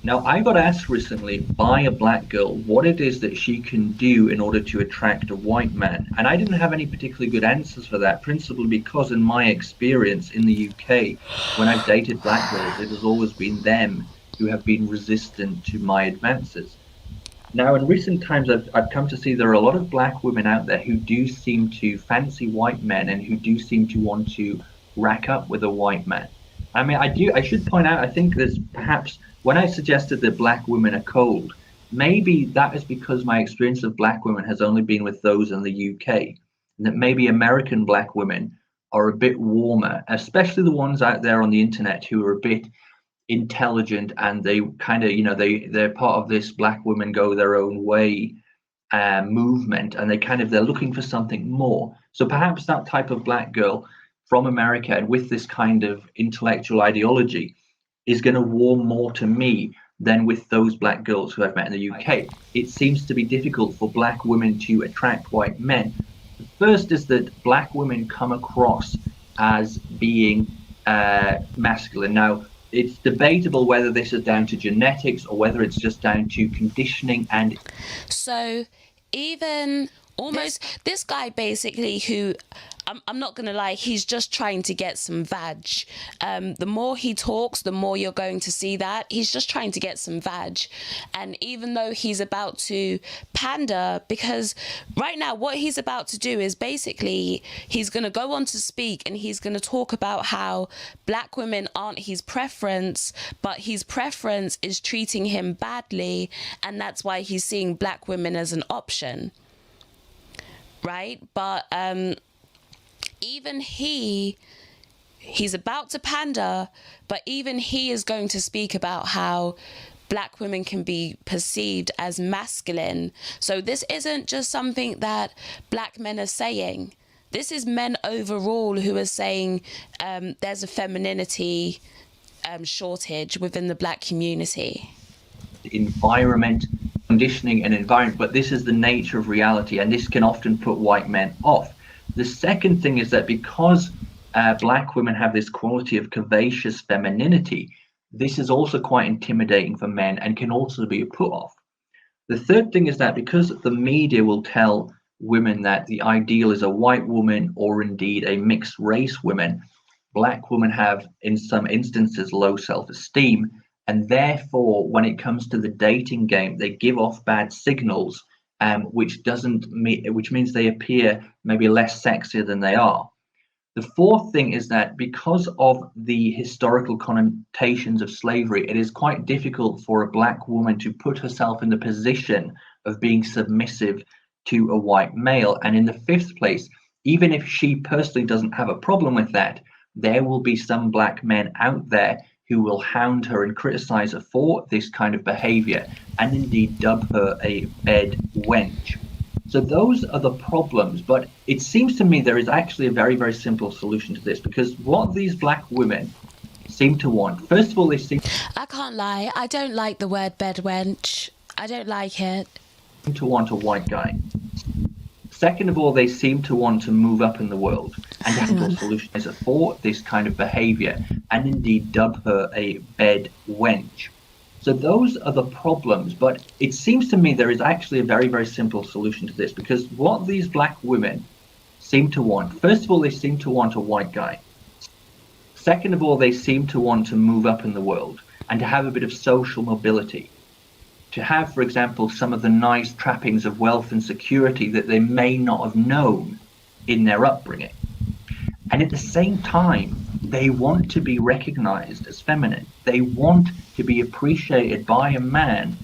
Now, I got asked recently by a black girl what it is that she can do in order to attract a white man. And I didn't have any particularly good answers for that, principally because, in my experience in the UK, when I've dated black girls, it has always been them who have been resistant to my advances. Now, in recent times, I've come to see there are a lot of black women out there who do seem to fancy white men and who do seem to want to rack up with a white man. I mean, I should point out, I think there's perhaps, when I suggested that black women are cold, maybe that is because my experience of black women has only been with those in the UK, and that maybe American black women are a bit warmer, especially the ones out there on the internet who are a bit intelligent and they kind of, they're part of this black women go their own way movement, and they're looking for something more. So perhaps that type of black girl from America and with this kind of intellectual ideology is going to warm more to me than with those black girls who I've met in the UK. It seems to be difficult for black women to attract white men. The first is that black women come across as being masculine. Now, it's debatable whether this is down to genetics or whether it's just down to conditioning and So even almost this guy basically who I'm not gonna lie, he's just trying to get some vag. The more he talks, the more you're going to see that he's just trying to get some vag. And even though he's about to pander, because right now what he's about to do is basically he's gonna go on to speak and he's gonna talk about how black women aren't his preference, but his preference is treating him badly, and that's why he's seeing black women as an option, right? But even he's about to pander, but even he is going to speak about how black women can be perceived as masculine. So this isn't just something that black men are saying. This is men overall who are saying there's a femininity shortage within the black community. environment, conditioning and environment, but this is the nature of reality, and this can often put white men off. The second thing is that because black women have this quality of curvaceous femininity, this is also quite intimidating for men and can also be a put off. The third thing is that because the media will tell women that the ideal is a white woman or indeed a mixed race woman, black women have in some instances low self-esteem, and therefore when it comes to the dating game they give off bad signals, which means they appear maybe less sexier than they are. The fourth thing is that because of the historical connotations of slavery, it is quite difficult for a black woman to put herself in the position of being submissive to a white male. And in the fifth place, even if she personally doesn't have a problem with that, there will be some black men out there who will hound her and criticize her for this kind of behavior and indeed dub her a bed wench. So those are the problems, but it seems to me there is actually a very, very simple solution to this, because what these black women seem to want, first of all, they seem I can't lie, I don't like the word bedwench. I don't like it. to want a white guy. Second of all, they seem to want to move up in the world, and the simple solution is for this kind of behavior and indeed dub her a bed wench. So those are the problems, but it seems to me there is actually a very, very simple solution to this, because what these black women seem to want, first of all, they seem to want a white guy. Second of all, they seem to want to move up in the world and to have a bit of social mobility, to have, for example, some of the nice trappings of wealth and security that they may not have known in their upbringing. And at the same time, they want to be recognized as feminine. They want to be appreciated by a man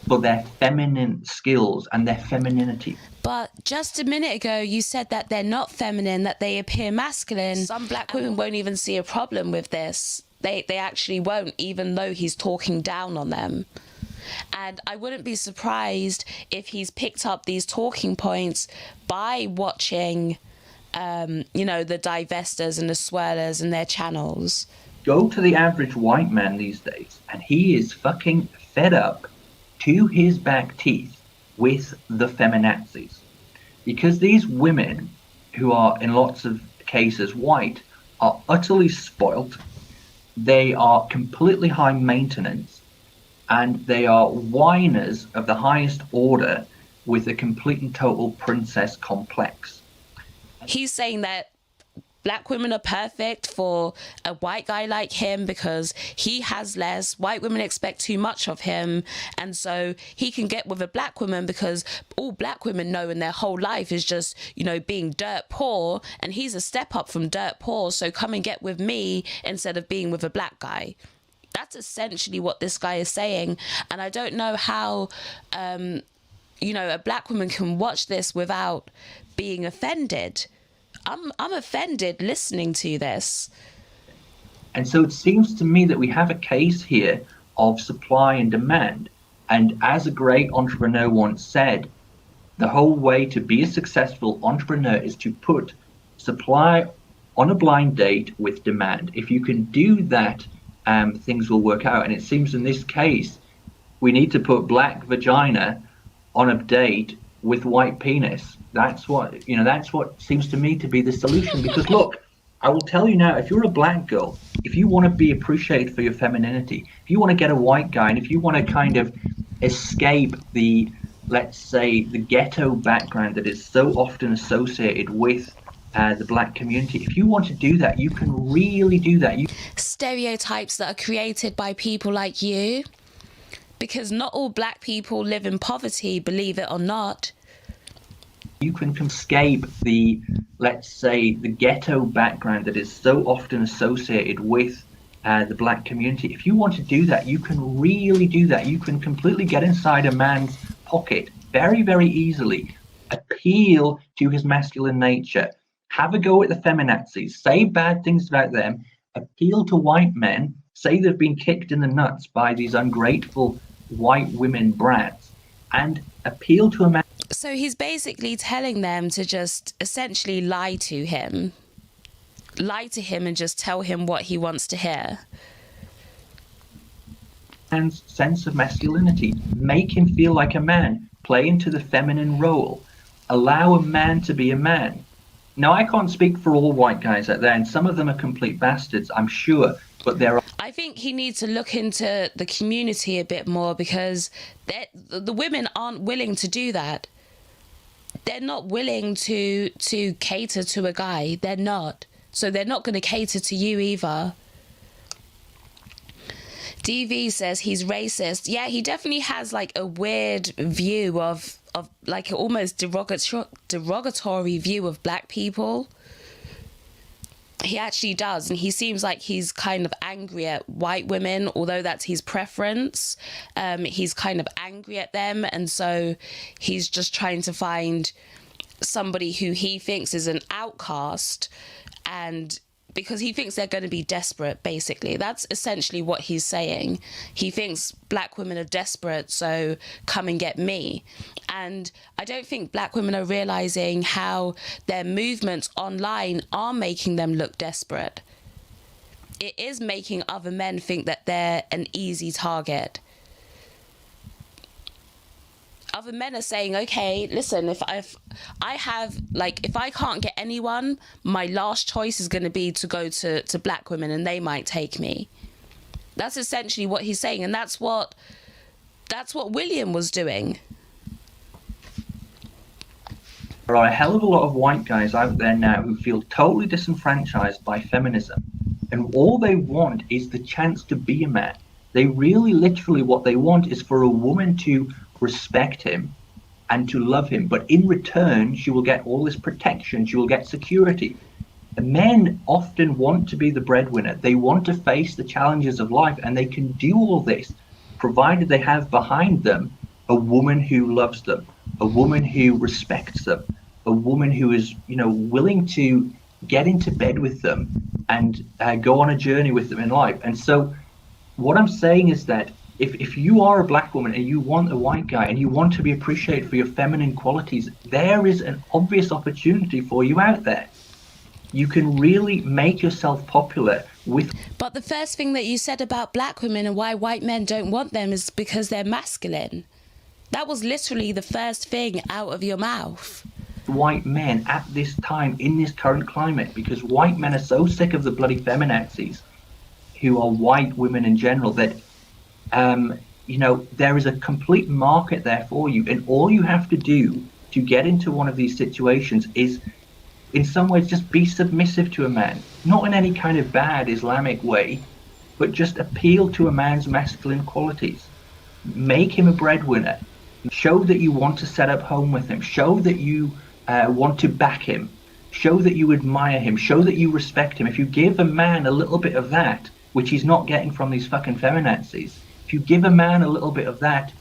for their feminine skills and their femininity. But just a minute ago, you said that they're not feminine, that they appear masculine. Some black women won't even see a problem with this. They actually won't, even though he's talking down on them. And I wouldn't be surprised if he's picked up these talking points by watching the divestors and the swirlers and their channels. Go to the average white man these days, and he is fucking fed up to his back teeth with the feminazis. Because these women, who are in lots of cases white, are utterly spoilt. They are completely high maintenance. and they are whiners of the highest order with a complete and total princess complex. He's saying that black women are perfect for a white guy like him because he has less. White women expect too much of him, and so he can get with a black woman because all black women know in their whole life is just, you know, being dirt poor, and he's a step up from dirt poor, so come and get with me instead of being with a black guy. That's essentially what this guy is saying, and I don't know how you know, a black woman can watch this without being offended. I'm offended listening to this. And so it seems to me that we have a case here of supply and demand. And as a great entrepreneur once said, the whole way to be a successful entrepreneur is to put supply on a blind date with demand. If you can do that, things will work out. And it seems in this case, we need to put black vagina on a date with white penis. That's what seems to me to be the solution. Because look, I will tell you now, if you're a black girl, if you want to be appreciated for your femininity, if you want to get a white guy, and if you want to kind of escape the, let's say, the ghetto background that is so often associated with the black community, if you want to do that, you can really do that. Stereotypes that are created by people like you, because not all black people live in poverty, believe it or not. You can escape the, let's say, the ghetto background that is so often associated with the black community. If you want to do that, you can really do that. You can completely get inside a man's pocket very, very easily, appeal to his masculine nature, have a go at the feminazis, say bad things about them, appeal to white men, say they've been kicked in the nuts by these ungrateful white women brats, and appeal to a man. So he's basically telling them to just essentially lie to him and just tell him what he wants to hear. Man's sense of masculinity, make him feel like a man, play into the feminine role, allow a man to be a man. Now, I can't speak for all white guys out there, and some of them are complete bastards, I'm sure, but there are. I think he needs to look into the community a bit more, because the women aren't willing to do that. They're not willing to cater to a guy. They're not. So they're not going to cater to you either. DV says he's racist. Yeah, he definitely has like a weird view of like an almost derogatory view of black people. He actually does, and he seems like he's kind of angry at white women, although that's his preference. He's kind of angry at them, and so he's just trying to find somebody who he thinks is an outcast, and because he thinks they're going to be desperate, basically. That's essentially what he's saying. He thinks black women are desperate, so come and get me. And I don't think black women are realizing how their movements online are making them look desperate. It is making other men think that they're an easy target. Other men are saying, okay, listen, if I can't get anyone, my last choice is going to be to go to black women, and they might take me. That's essentially what he's saying, and that's what William was doing. There are a hell of a lot of white guys out there now who feel totally disenfranchised by feminism, and all they want is the chance to be a man. They really, literally, what they want is for a woman to respect him and to love him, but in return she will get all this protection, she will get security. The men often want to be the breadwinner. They want to face the challenges of life, and they can do all this provided they have behind them a woman who loves them, a woman who respects them, a woman who is, willing to get into bed with them and go on a journey with them in life. And so what I'm saying is that if you are a black woman and you want a white guy and you want to be appreciated for your feminine qualities, there is an obvious opportunity for you out there. You can really make yourself popular with. But the first thing that you said about black women and why white men don't want them is because they're masculine. That was literally the first thing out of your mouth. White men at this time in this current climate, because white men are so sick of the bloody feminazis who are white women in general, that there is a complete market there for you. And all you have to do to get into one of these situations is, in some ways, just be submissive to a man, not in any kind of bad Islamic way, but just appeal to a man's masculine qualities. Make him a breadwinner. Show that you want to set up home with him. Show that you want to back him. Show that you admire him. Show that you respect him. If you give a man a little bit of that, which he's not getting from these fucking feminazis, if you give a man a little bit of that,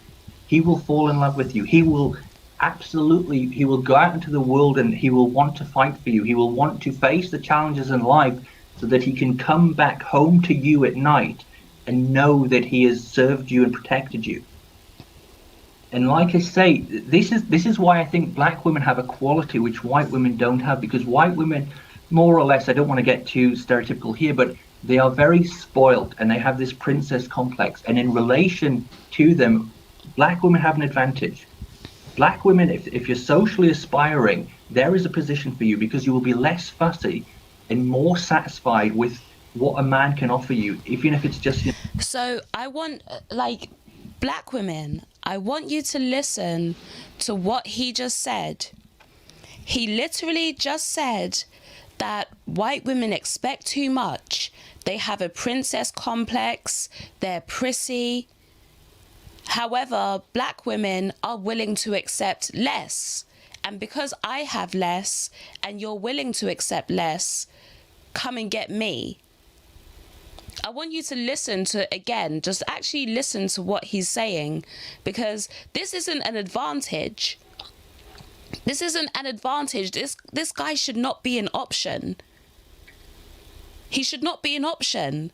he will fall in love with you. He will go out into the world and he will want to fight for you. He will want to face the challenges in life so that he can come back home to you at night and know that he has served you and protected you. And like I say, this is why I think black women have a quality which white women don't have, because white women, more or less, I don't want to get too stereotypical here, but they are very spoilt and they have this princess complex. And in relation to them, black women have an advantage. Black women, if you're socially aspiring, there is a position for you because you will be less fussy and more satisfied with what a man can offer you, even if it's just... So I want, black women, I want you to listen to what he just said. He literally just said that white women expect too much. They have a princess complex. They're prissy. However, black women are willing to accept less. And because I have less and you're willing to accept less, come and get me. I want you to listen to, again, just actually listen to what he's saying, because this isn't an advantage. This isn't an advantage. This guy should not be an option. He should not be an option.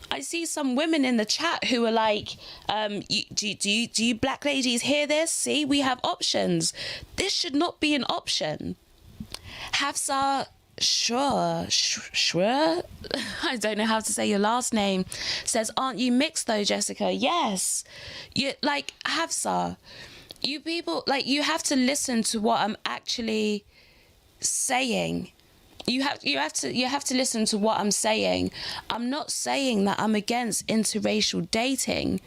I see some women in the chat who are like, do you black ladies hear this? See, we have options. This should not be an option. Hafsa, sure, I don't know how to say your last name, says, aren't you mixed though, Jessica? Yes. You, like, Hafsa, you people, like, you have to listen to what I'm actually saying. You have to listen to what I'm saying. I'm not saying that I'm against interracial dating,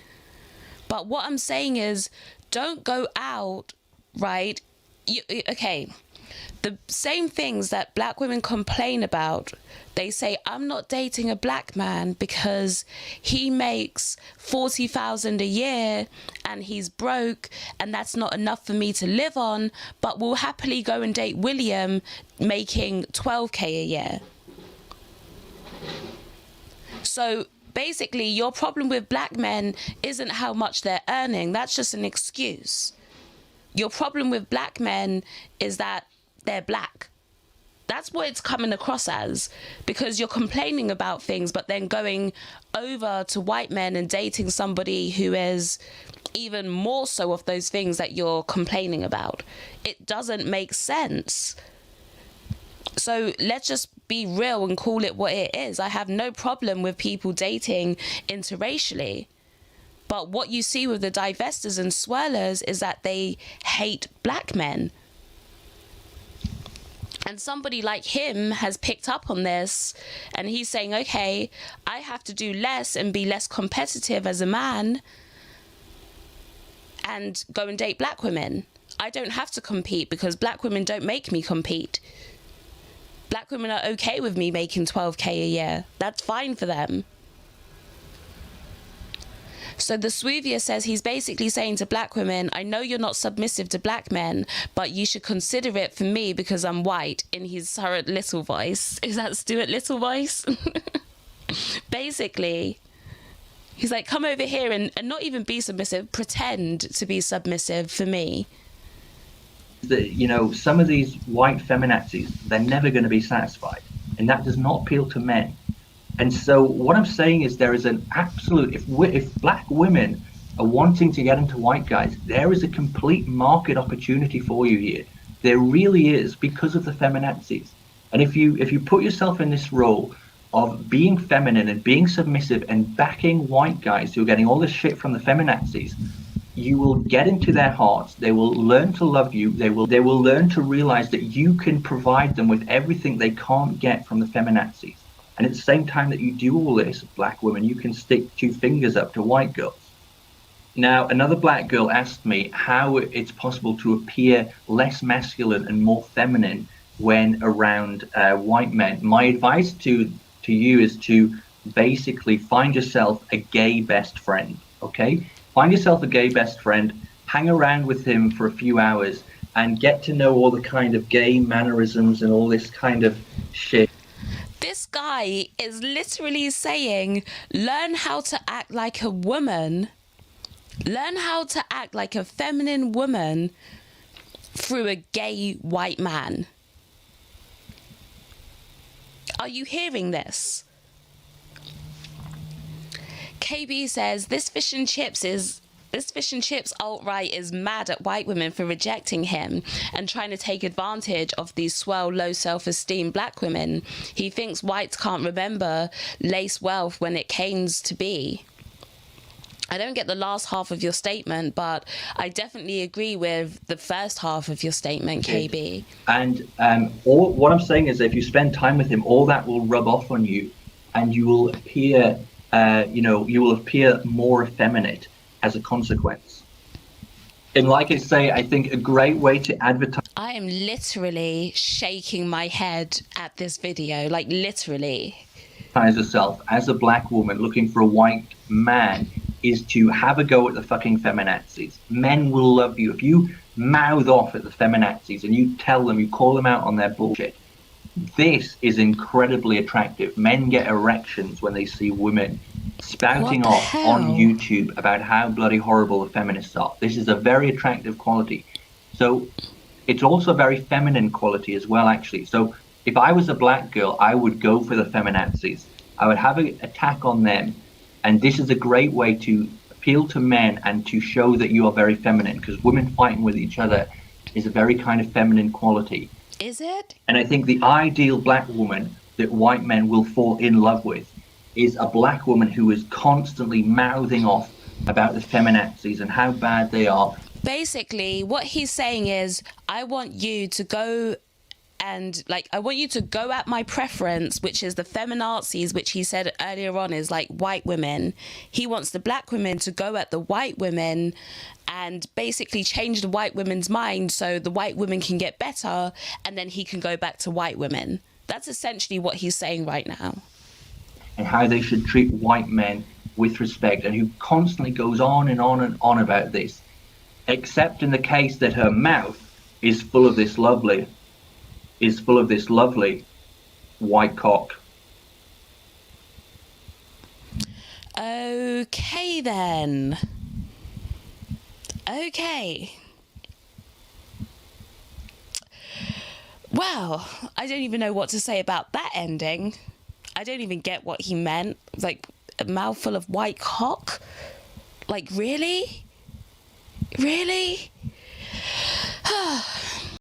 but what I'm saying is, don't go out, right? Okay. The same things that black women complain about, they say, I'm not dating a black man because he makes 40,000 a year and he's broke and that's not enough for me to live on, but will happily go and date William making 12k a year. So basically, your problem with black men isn't how much they're earning. That's just an excuse. Your problem with black men is that they're black. That's what it's coming across as, because you're complaining about things, but then going over to white men and dating somebody who is even more so of those things that you're complaining about. It doesn't make sense. So let's just be real and call it what it is. I have no problem with people dating interracially. But what you see with the divestors and swirlers is that they hate black men. And somebody like him has picked up on this and he's saying, okay, I have to do less and be less competitive as a man and go and date black women. I don't have to compete because black women don't make me compete. Black women are okay with me making 12k a year. That's fine for them. So the Swuvia says he's basically saying to black women, I know you're not submissive to black men, but you should consider it for me because I'm white, in his Stuart Little voice. Is that Stuart Little voice? Basically, he's like, come over here and not even be submissive, pretend to be submissive for me. Some of these white feminazis, they're never going to be satisfied. And that does not appeal to men. And so what I'm saying is there is an absolute, if black women are wanting to get into white guys, there is a complete market opportunity for you here. There really is, because of the feminazis. And if you put yourself in this role of being feminine and being submissive and backing white guys who are getting all this shit from the feminazis, you will get into their hearts. They will learn to love you. They will learn to realize that you can provide them with everything they can't get from the feminazis. And at the same time that you do all this, black women, you can stick two fingers up to white girls. Now, another black girl asked me how it's possible to appear less masculine and more feminine when around white men. My advice to you is to basically find yourself a gay best friend. Okay, find yourself a gay best friend, hang around with him for a few hours, and get to know all the kind of gay mannerisms and all this kind of shit. This guy is literally saying, learn how to act like a woman. Learn how to act like a feminine woman through a gay white man. Are you hearing this? KB says, this fish and chips alt-right is mad at white women for rejecting him and trying to take advantage of these swell, low self-esteem black women. He thinks whites can't remember lace wealth when it canes to be. I don't get the last half of your statement, but I definitely agree with the first half of your statement, KB. And what I'm saying is, if you spend time with him, all that will rub off on you, and you will appear, you will appear more effeminate as a consequence. And like I say, I think a great way to advertise. I am literally shaking my head at this video, like literally. Herself as a black woman looking for a white man is to have a go at the fucking feminazis. Men will love you if you mouth off at the feminazis and you tell them, you call them out on their bullshit. This is incredibly attractive. Men get erections when they see women spouting off on YouTube about how bloody horrible the feminists are. This is a very attractive quality. So it's also a very feminine quality as well, actually. So if I was a black girl, I would go for the feminazis. I would have an attack on them. And this is a great way to appeal to men and to show that you are very feminine, because women fighting with each other is a very kind of feminine quality. Is it? And I think the ideal black woman that white men will fall in love with is a black woman who is constantly mouthing off about the feminazis and how bad they are. Basically, what he's saying is, I want you to go and I want you to go at my preference, which is the feminazis, which he said earlier on is like white women. He wants the black women to go at the white women and basically change the white women's mind so the white women can get better and then he can go back to white women. That's essentially what he's saying right now. And how they should treat white men with respect, and who constantly goes on and on and on about this, except in the case that her mouth is full of this lovely white cock. Okay then. Okay. Well, I don't even know what to say about that ending. I don't even get what he meant. Like, a mouthful of white cock? Like, really? Really?